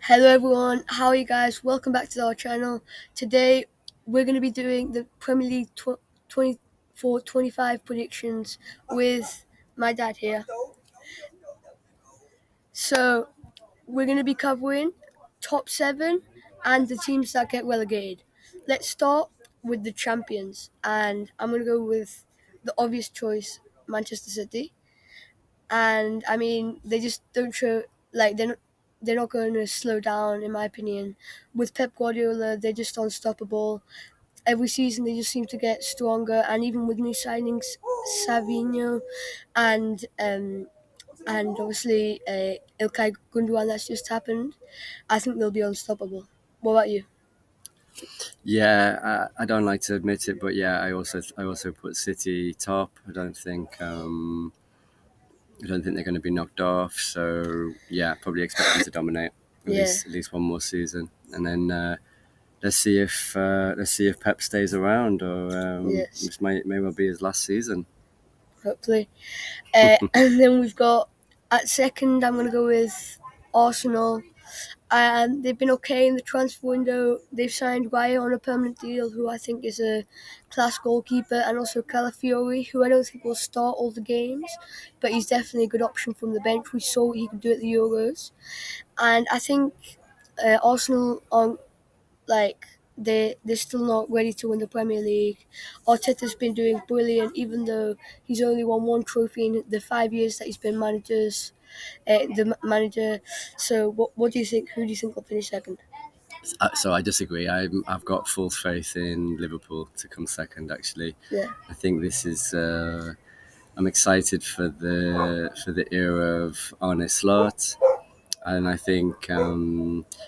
Hello everyone, how are you guys? Welcome back to our channel. Today we're going to be doing the Premier League 24-25 predictions with my dad here. So we're going to be covering top 7 and the teams that get relegated. Let's start with the champions, and I'm going to go with the obvious choice, Manchester City. And I mean, they just don't show, like, they're not going to slow down, in my opinion. With Pep Guardiola, they're just unstoppable. Every season, they just seem to get stronger, and even with new signings, Savinho and obviously Ilkay Gundogan that's just happened, I think they'll be unstoppable. What about you? Yeah, I don't like to admit it, but yeah, I also put City top. I don't think they're going to be knocked off. So yeah, probably expect them to dominate at Yeah, least at least one more season, and then let's see if Pep stays around, or yes, this may well be his last season. hopefully. And then we've got at second, I'm going to go with Arsenal. They've been okay in the transfer window. They've signed Raya on a permanent deal, who I think is a class goalkeeper, and also Calafiori, who I don't think will start all the games, but he's definitely a good option from the bench. We saw what he could do at the Euros, and I think Arsenal are like they're still not ready to win the Premier League. Arteta's been doing brilliant, even though he's only won one trophy in the 5 years that he's been manager. So what do you think? Who do you think will finish second? So I disagree. I've got full faith in Liverpool to come second. Actually, Yeah. I think this is. I'm excited for the era of Arne Slot. And I think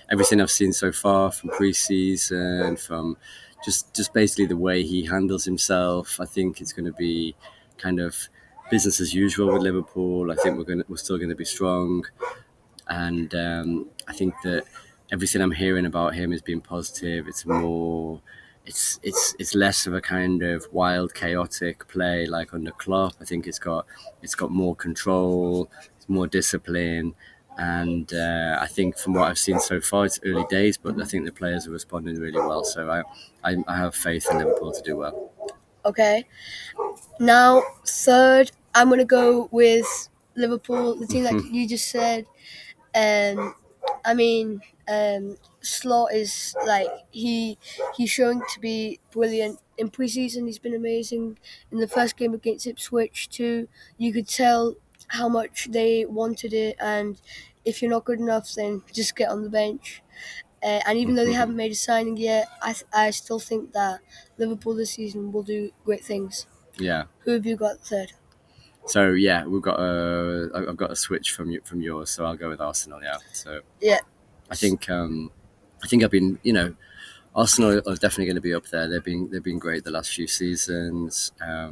everything I've seen so far from pre-season, from just basically the way he handles himself, I think it's going to be kind of business as usual with Liverpool. I think we're still going to be strong, and I think that everything I'm hearing about him has been positive. It's less of a kind of wild, chaotic play like under Klopp. I think it's got more control, it's more discipline, and I think from what I've seen so far, it's early days, but I think the players are responding really well. So I have faith in Liverpool to do well. Okay. Now third, I'm gonna go with Liverpool, the team that you just said. Um, I mean, Slot is like he's showing to be brilliant in preseason. He's been amazing in the first game against Ipswich too. You could tell how much they wanted it, and if you're not good enough, then just get on the bench. And even though they haven't made a signing yet, I still think that Liverpool this season will do great things. Yeah. Who have you got third? So yeah, I've got a switch from yours, so I'll go with Arsenal. Yeah. So Yeah, I think I've been Arsenal are definitely going to be up there. They've been great the last few seasons. I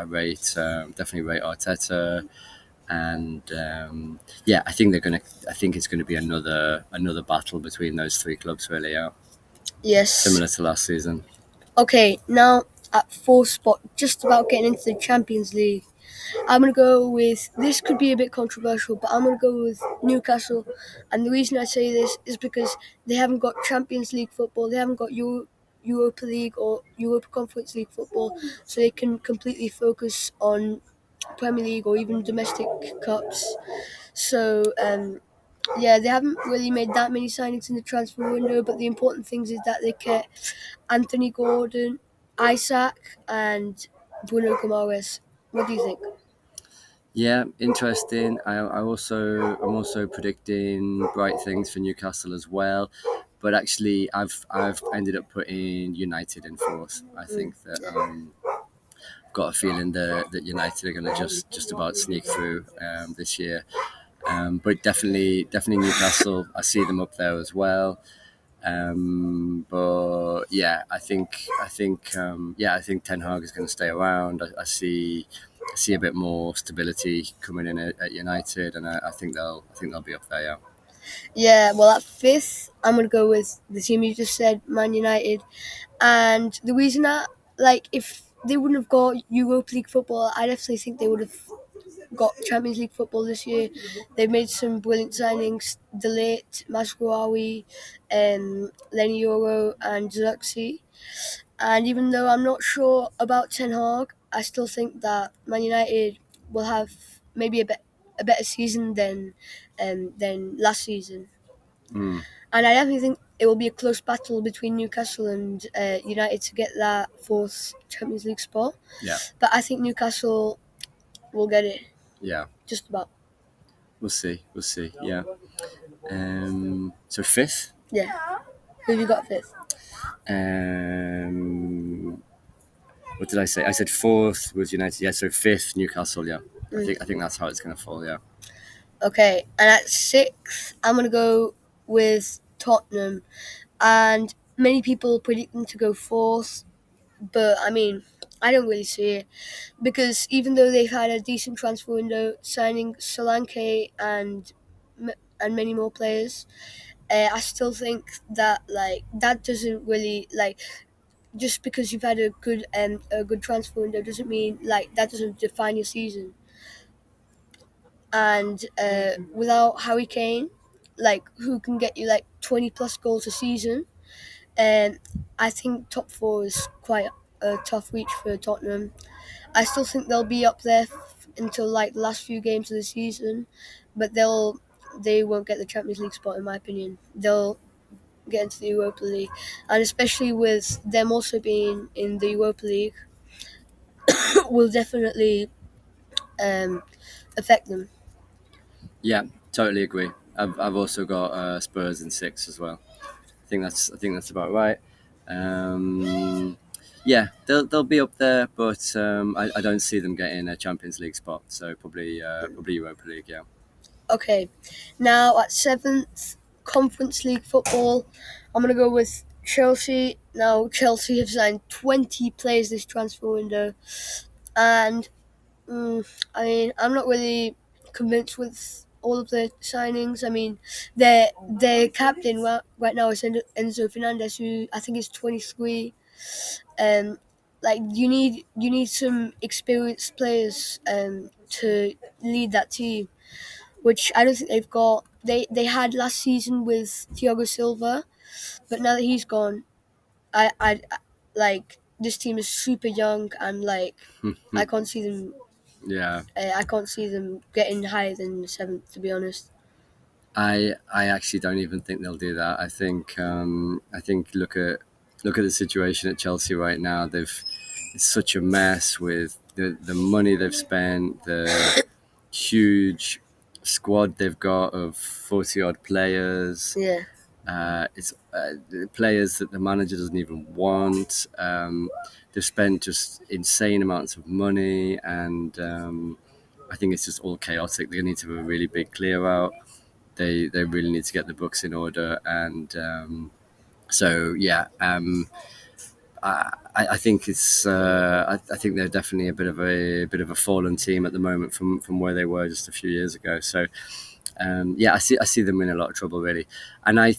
rate definitely rate Arteta, and yeah, I think it's going to be another battle between those three clubs. Really, yeah, yes. similar to last season. Okay, now at fourth spot, just about getting into the Champions League. I'm gonna go with this. Could be a bit controversial, but I'm gonna go with Newcastle. And the reason I say this is because they haven't got Champions League football. They haven't got Europa League or Europa Conference League football, so they can completely focus on Premier League or even domestic cups. So yeah, they haven't really made that many signings in the transfer window, but the important things is that they kept Anthony Gordon, Isaac, and Bruno Guimaraes. What do you think? Yeah, interesting. I'm also predicting bright things for Newcastle as well, but actually I've ended up putting United in fourth. I think that Yeah. got a feeling that United are going to just about sneak through this year. But definitely Newcastle. I see them up there as well. But yeah, I think Ten Hag is going to stay around. I see a bit more stability coming in at United, and I think they'll be up there. Yeah. Yeah, well, at fifth, I'm going to go with the team you just said, Man United. And the reason that, like, if they wouldn't have got Europa League football, I definitely think they would have got Champions League football this year. They've made some brilliant signings: De Ligt, Masraoui, Lenny Yoro, and Zirkzee. And even though I'm not sure about Ten Hag, I still think that Man United will have maybe a better season than last season. Mm. And I definitely think it will be a close battle between Newcastle and United to get that fourth Champions League spot. Yeah. But I think Newcastle will get it, Yeah. just about. We'll see. We'll see. Yeah. So fifth. Yeah. Who have you got fifth? What did I say? I said fourth was United. Yeah. So fifth, Newcastle. Yeah. I think that's how it's going to fall. Yeah. Okay. And at sixth, I'm going to go with Tottenham. And many people predict them to go fourth. But, I mean, I don't really see it. Because even though they've had a decent transfer window, signing Solanke and many more players, I still think that that doesn't really just because you've had a good transfer window doesn't mean that doesn't define your season. And without Harry Kane, who can get you 20 plus goals a season, and I think top four is quite a tough reach for Tottenham. I still think they'll be up there until the last few games of the season, but they won't get the Champions League spot in my opinion. They'll get into the Europa League, and especially with them also being in the Europa League, will definitely um, affect them. Yeah. Totally agree. I've also got Spurs in six as well. I think that's about right. Yeah, they'll be up there, but I don't see them getting a Champions League spot. So probably Europa League. Yeah. Okay, now at seventh, Conference League football, I'm going to go with Chelsea. Now, Chelsea have signed 20 players this transfer window, and I mean, I'm not really convinced with all of the signings. I mean, their captain right now is Enzo Fernandez, who I think is 23. Um, you need some experienced players to lead that team, which I don't think they've got. They had last season with Thiago Silva, but now that he's gone, I this team is super young and I can't see them. Yeah. I can't see them getting higher than the seventh, to be honest. I actually don't even think they'll do that. I think look at the situation at Chelsea right now. It's such a mess with the money they've spent, the huge squad they've got of 40 odd players. Yeah, It's players that the manager doesn't even want. They've spent just insane amounts of money, and I think it's just all chaotic. They need to have a really big clear out. They really need to get the books in order, and so yeah. I think it's. I think they're definitely a bit of a fallen team at the moment from where they were just a few years ago. So yeah, I see them in a lot of trouble really, and I'm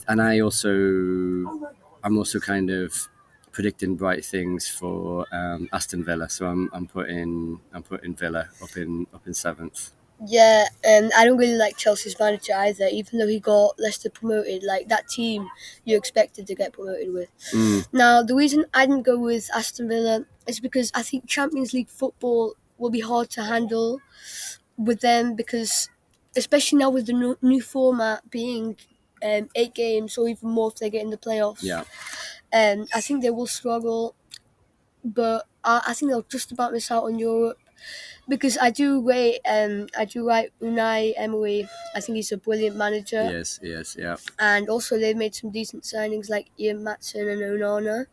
also kind of predicting bright things for Aston Villa. So I'm putting Villa up in seventh. yeah, and I don't really like Chelsea's manager either. Even though he got Leicester promoted, that team you expected to get promoted with. Now, the reason I didn't go with Aston Villa is because I think Champions League football will be hard to handle with them because, especially now with the new format being 8 games or even more if they get in the playoffs. Yeah. I think they will struggle, but I think they'll just about miss out on Europe because I do rate Unai Emery. I think he's a brilliant manager. Yes, yeah. And also they've made some decent signings like Ian Matson and Onana.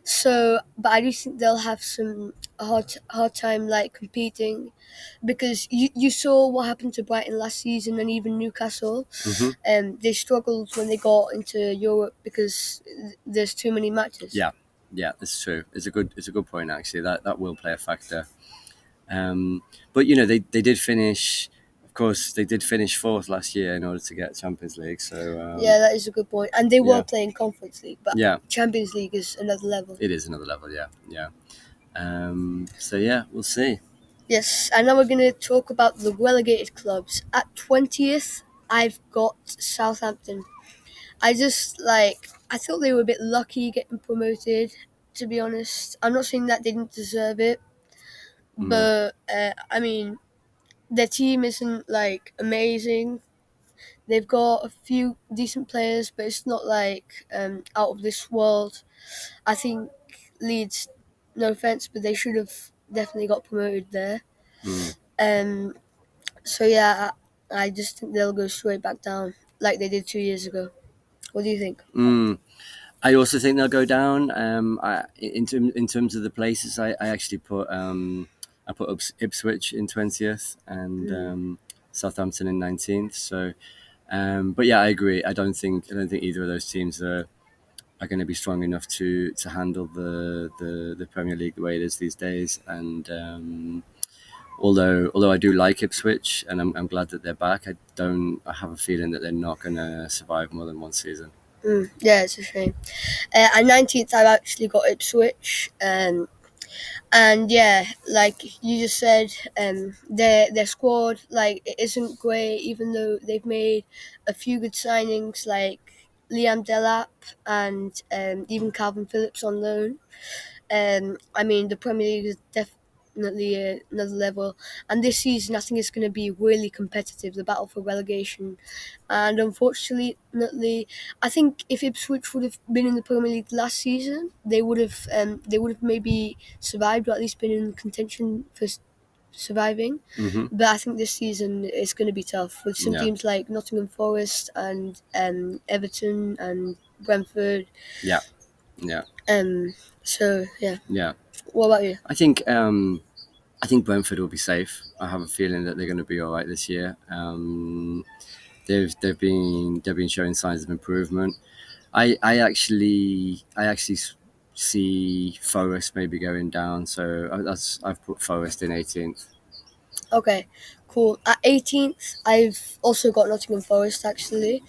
So, but I do think they'll have some hard time competing, because you saw what happened to Brighton last season and even Newcastle. They struggled when they got into Europe because there's too many matches. Yeah, that's true. It's a good point actually. That will play a factor. But they did finish. Of course, they did finish fourth last year in order to get Champions League. So yeah, that is a good point. And they were yeah. playing Conference League, but Yeah, Champions League is another level. it is another level. Yeah. So yeah, we'll see. Yes, and now we're going to talk about the relegated clubs. At 20th, I've got Southampton. I thought they were a bit lucky getting promoted, to be honest. I'm not saying that they didn't deserve it, Mm. but I mean, their team isn't like amazing. They've got a few decent players, but it's not like out of this world. I think Leeds, no offense, but they should have definitely got promoted there. Mm. Um, so yeah, I just think they'll go straight back down like they did 2 years ago. What do you think? Mm. I also think they'll go down. In terms of the places, I actually put I put Ipswich in 20th and Southampton in 19th. So, but yeah, I agree. I don't think either of those teams are going to be strong enough to handle the Premier League the way it is these days. And although I do like Ipswich and I'm glad that they're back, I have a feeling that they're not going to survive more than one season. Yeah, it's a shame. At 19th, I've actually got Ipswich. And yeah, like you just said, their squad like it isn't great, even though they've made a few good signings like Liam Delap and even Calvin Phillips on loan. I mean, the Premier League is definitely another level, and this season I think it's going to be really competitive. The battle for relegation, and unfortunately, I think if Ipswich would have been in the Premier League last season, they would have maybe survived or at least been in contention for surviving. Hmm. But I think this season it's going to be tough with some Yeah, teams like Nottingham Forest and Everton and Brentford. yeah, yeah, Um, so yeah. yeah. What about you? I think I think Brentford will be safe. I have a feeling that they're going to be all right this year. They've been showing signs of improvement. I actually see Forest maybe going down. So I've put Forest in 18th. Okay, cool. At 18th, I've also got Nottingham Forest actually.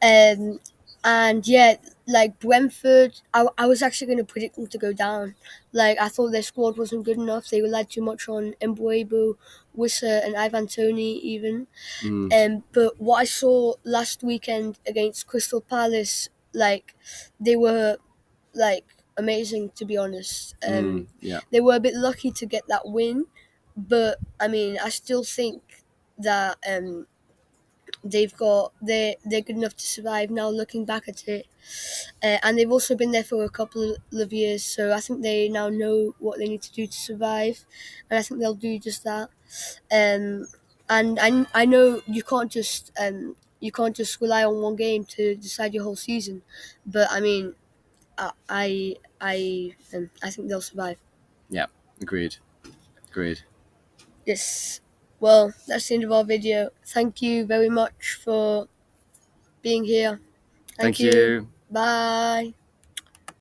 Um, and yeah, like Brentford, I was actually going to predict them to go down. Like I thought their squad wasn't good enough. They relied too much on Mbuebu, Wissa, and Ivan Tony even. Mm, But what I saw last weekend against Crystal Palace, like they were like amazing to be honest. yeah, They were a bit lucky to get that win, but I mean, I still think that they're good enough to survive now. Looking back at it, and they've also been there for a couple of years, so I think they now know what they need to do to survive, and I think they'll do just that. Um, and I know you can't just rely on one game to decide your whole season, but I mean I think they'll survive. yeah. Agreed. Agreed. Yes. Well, that's the end of our video. Thank you very much for being here. Thank Thank you. you. Bye.